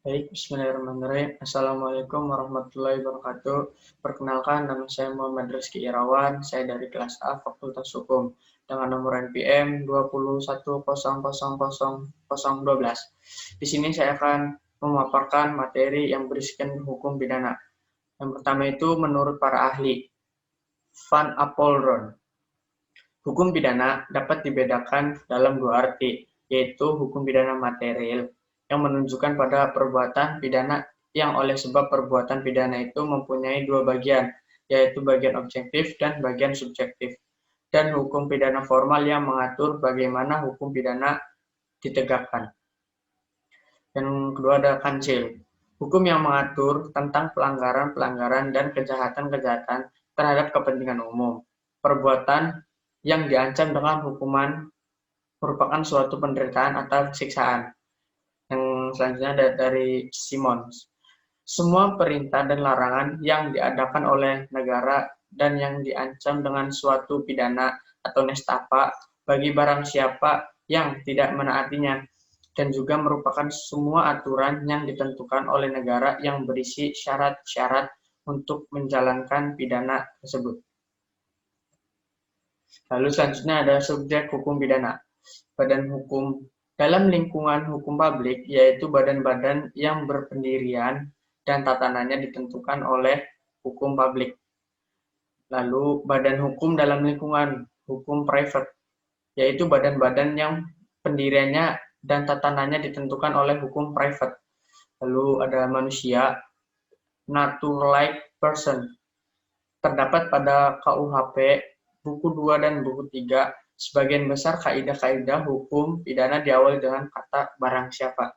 Baik, bismillahirrahmanirrahim. Assalamualaikum warahmatullahi wabarakatuh. Perkenalkan, nama saya Muhammad Rizky Irawan. Saya dari kelas A Fakultas Hukum dengan nomor NPM 210000012. Di sini saya akan memaparkan materi yang berisikan hukum pidana. Yang pertama itu menurut para ahli, Van Apeldoorn. Hukum pidana dapat dibedakan dalam dua arti, yaitu hukum pidana material yang menunjukkan pada perbuatan pidana yang oleh sebab perbuatan pidana itu mempunyai dua bagian, yaitu bagian objektif dan bagian subjektif. Dan hukum pidana formal yang mengatur bagaimana hukum pidana ditegakkan. Yang kedua ada kancil, hukum yang mengatur tentang pelanggaran-pelanggaran dan kejahatan-kejahatan terhadap kepentingan umum. Perbuatan yang diancam dengan hukuman merupakan suatu penderitaan atau siksaan. Yang selanjutnya dari Simons. Semua perintah dan larangan yang diadakan oleh negara dan yang diancam dengan suatu pidana atau nestapa bagi barang siapa yang tidak menaatinya, dan juga merupakan semua aturan yang ditentukan oleh negara yang berisi syarat-syarat untuk menjalankan pidana tersebut. Lalu selanjutnya ada subjek hukum pidana. Badan hukum dalam lingkungan hukum publik, yaitu badan-badan yang berpendirian dan tatanannya ditentukan oleh hukum publik. Lalu badan hukum dalam lingkungan hukum private, yaitu badan-badan yang pendiriannya dan tatanannya ditentukan oleh hukum private. Lalu ada manusia, nature-like person. Terdapat pada KUHP buku 2 dan buku 3, sebagian besar kaidah-kaidah hukum pidana diawali dengan kata barang siapa.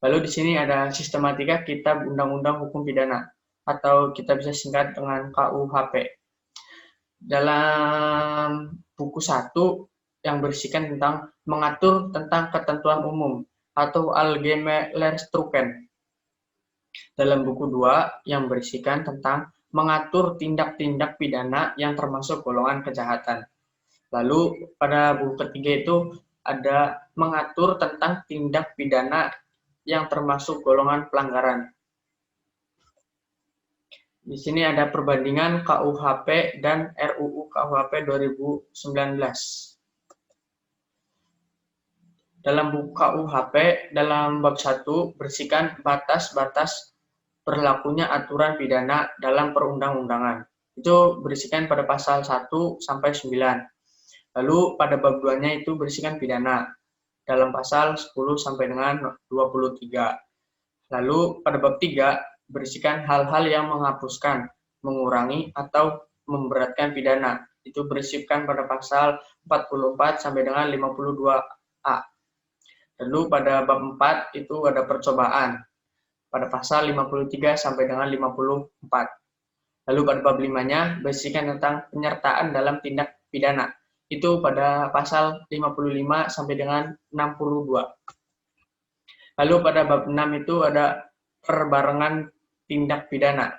Lalu di sini ada sistematika kitab undang-undang hukum pidana, atau kita bisa singkat dengan KUHP. Dalam buku 1 yang berisikan tentang mengatur tentang ketentuan umum atau Algemeenrechtstukken. Dalam buku 2 yang berisikan tentang mengatur tindak-tindak pidana yang termasuk golongan kejahatan. Lalu pada buku ketiga itu ada mengatur tentang tindak pidana yang termasuk golongan pelanggaran. Di sini ada perbandingan KUHP dan RUU KUHP 2019. Dalam buku KUHP, dalam bab 1 berisikan batas-batas berlakunya aturan pidana dalam perundang-undangan. Itu berisikan pada pasal 1 sampai 9. Lalu pada bab 2-nya itu berisikan pidana dalam pasal 10 sampai dengan 23. Lalu pada bab 3 berisikan hal-hal yang menghapuskan, mengurangi atau memberatkan pidana. Itu berisikan pada pasal 44 sampai dengan 52A. Lalu pada bab 4 itu ada percobaan pada pasal 53 sampai dengan 54. Lalu pada bab 5-nya berisikan tentang penyertaan dalam tindak pidana. Itu pada pasal 55 sampai dengan 62. Lalu pada bab 6 itu ada perbarengan tindak pidana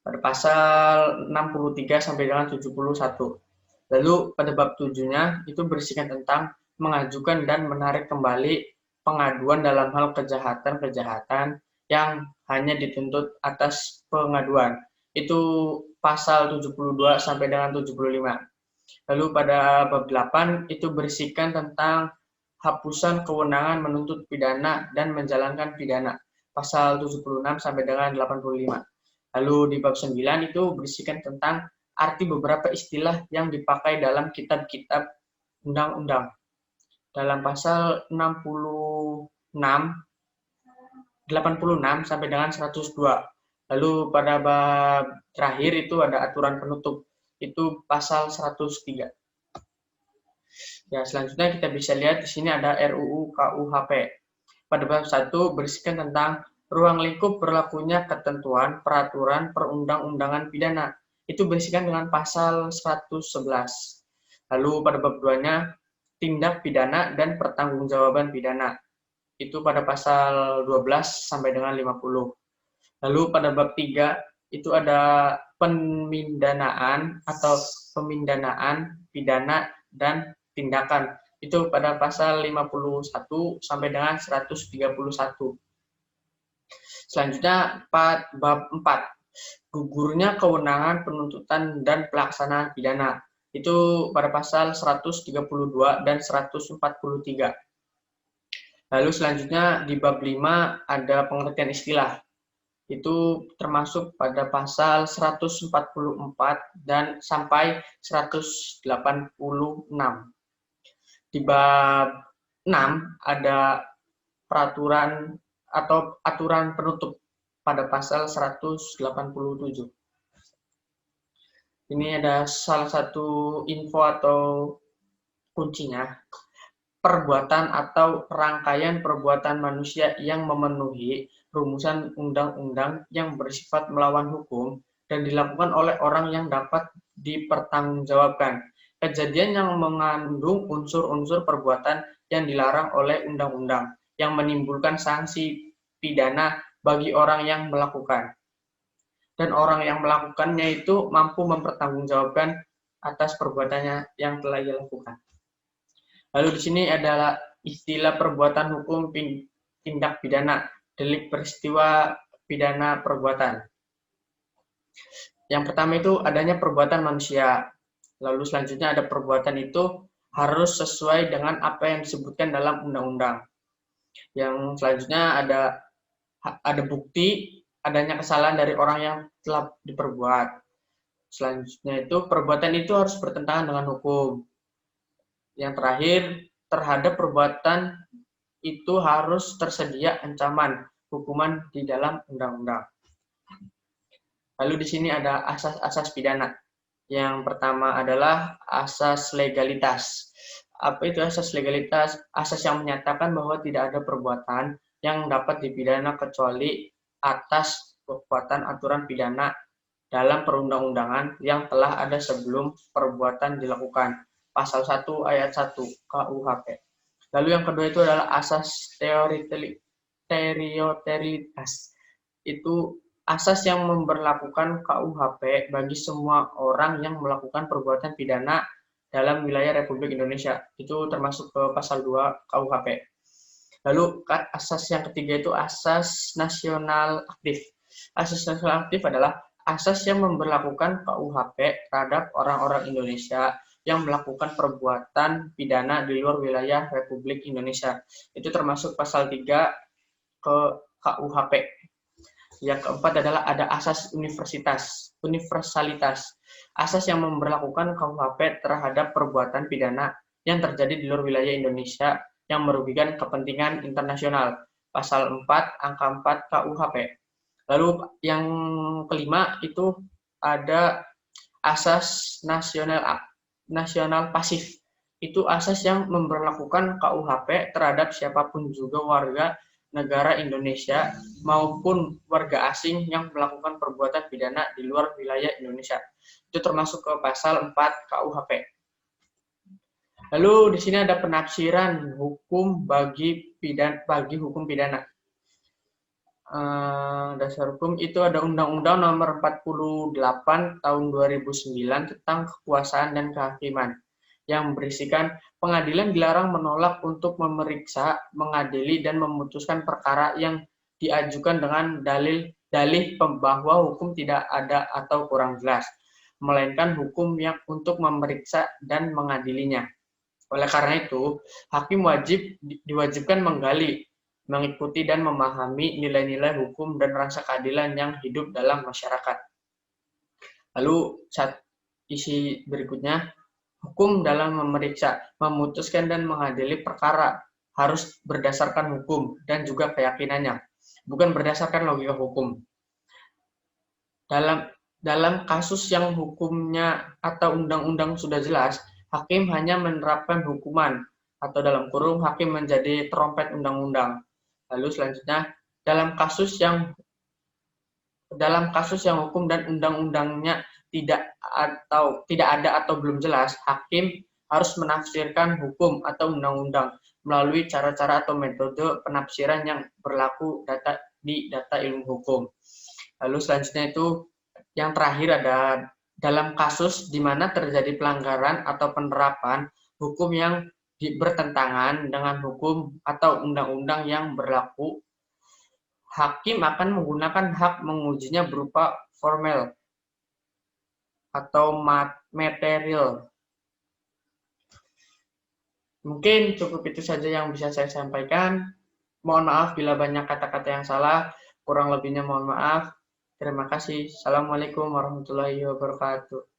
pada pasal 63 sampai dengan 71. Lalu pada bab 7-nya itu berisikan tentang mengajukan dan menarik kembali pengaduan dalam hal kejahatan-kejahatan yang hanya dituntut atas pengaduan. Itu pasal 72 sampai dengan 75. Lalu pada bab 8 itu berisikan tentang hapusan kewenangan menuntut pidana dan menjalankan pidana. Pasal 76 sampai dengan 85. Lalu di bab 9 itu berisikan tentang arti beberapa istilah yang dipakai dalam kitab-kitab undang-undang. Dalam pasal 86 sampai dengan 102. Lalu pada bab terakhir itu ada aturan penutup. Itu pasal 103. Ya, selanjutnya kita bisa lihat di sini ada RUU KUHP. Pada bab 1 berisikan tentang ruang lingkup berlakunya ketentuan peraturan perundang-undangan pidana. Itu berisikan dengan pasal 111. Lalu pada bab 2-nya tindak pidana dan pertanggungjawaban pidana. Itu pada pasal 12 sampai dengan 50. Lalu pada bab 3 itu ada pemindanaan atau pemindanaan pidana dan tindakan. Itu pada pasal 51 sampai dengan 131. Selanjutnya bab 4, gugurnya kewenangan penuntutan dan pelaksanaan pidana. Itu pada pasal 132 dan 143. Lalu selanjutnya di bab 5 ada pengertian istilah. Itu termasuk pada pasal 144 dan sampai 186. Di bab 6 ada peraturan atau aturan penutup pada pasal 187. Ini ada salah satu info atau kuncinya. Perbuatan atau rangkaian perbuatan manusia yang memenuhi rumusan undang-undang yang bersifat melawan hukum dan dilakukan oleh orang yang dapat dipertanggungjawabkan. Kejadian yang mengandung unsur-unsur perbuatan yang dilarang oleh undang-undang yang menimbulkan sanksi pidana bagi orang yang melakukan. Dan orang yang melakukannya itu mampu mempertanggungjawabkan atas perbuatannya yang telah ia lakukan. Lalu di sini adalah istilah perbuatan hukum tindak pidana, delik peristiwa pidana perbuatan. Yang pertama itu adanya perbuatan manusia. Lalu selanjutnya ada perbuatan itu harus sesuai dengan apa yang disebutkan dalam undang-undang. Yang selanjutnya ada bukti adanya kesalahan dari orang yang telah diperbuat. Selanjutnya itu perbuatan itu harus bertentangan dengan hukum. Yang terakhir, terhadap perbuatan itu harus tersedia ancaman hukuman di dalam undang-undang. Lalu di sini ada asas-asas pidana. Yang pertama adalah asas legalitas. Apa itu asas legalitas? Asas yang menyatakan bahwa tidak ada perbuatan yang dapat dipidana kecuali atas kekuatan aturan pidana dalam perundang-undangan yang telah ada sebelum perbuatan dilakukan. Pasal 1 ayat 1 KUHP. Lalu yang kedua itu adalah asas teritorialitas. Itu asas yang memberlakukan KUHP bagi semua orang yang melakukan perbuatan pidana dalam wilayah Republik Indonesia. Itu termasuk ke pasal 2 KUHP. Lalu asas yang ketiga itu asas nasional aktif. Asas nasional aktif adalah asas yang memberlakukan KUHP terhadap orang-orang Indonesia yang melakukan perbuatan pidana di luar wilayah Republik Indonesia. Itu termasuk pasal 3 ke KUHP. Yang keempat adalah ada asas universalitas. Asas yang memberlakukan KUHP terhadap perbuatan pidana yang terjadi di luar wilayah Indonesia yang merugikan kepentingan internasional. Pasal 4 angka 4 KUHP. Lalu yang kelima itu ada asas nasional pasif. Itu asas yang memberlakukan KUHP terhadap siapapun juga warga negara Indonesia maupun warga asing yang melakukan perbuatan pidana di luar wilayah Indonesia. Itu termasuk ke pasal 4 KUHP. Lalu di sini ada penafsiran hukum bagi hukum pidana. Dasar hukum itu ada Undang-Undang Nomor 48 Tahun 2009 tentang kekuasaan dan kehakiman yang berisikan pengadilan dilarang menolak untuk memeriksa, mengadili, dan memutuskan perkara yang diajukan dengan dalih bahwa hukum tidak ada atau kurang jelas, melainkan hukum yang untuk memeriksa dan mengadilinya. Oleh karena itu, hakim diwajibkan menggali, mengikuti, dan memahami nilai-nilai hukum dan rasa keadilan yang hidup dalam masyarakat. Lalu, isi berikutnya, hukum dalam memeriksa, memutuskan, dan mengadili perkara harus berdasarkan hukum dan juga keyakinannya, bukan berdasarkan logika hukum. Dalam kasus yang hukumnya atau undang-undang sudah jelas, hakim hanya menerapkan hukuman, atau dalam kurung hakim menjadi trompet undang-undang. Lalu selanjutnya, dalam kasus yang hukum dan undang-undangnya tidak ada atau belum jelas, hakim harus menafsirkan hukum atau undang-undang melalui cara-cara atau metode penafsiran yang berlaku di data ilmu hukum. Lalu selanjutnya itu yang terakhir ada dalam kasus di mana terjadi pelanggaran atau penerapan hukum yang bertentangan dengan hukum atau undang-undang yang berlaku, hakim akan menggunakan hak mengujinya berupa formel atau material. Mungkin cukup itu saja yang bisa saya sampaikan. Mohon maaf bila banyak kata-kata yang salah, kurang lebihnya mohon maaf. Terima kasih. Assalamualaikum warahmatullahi wabarakatuh.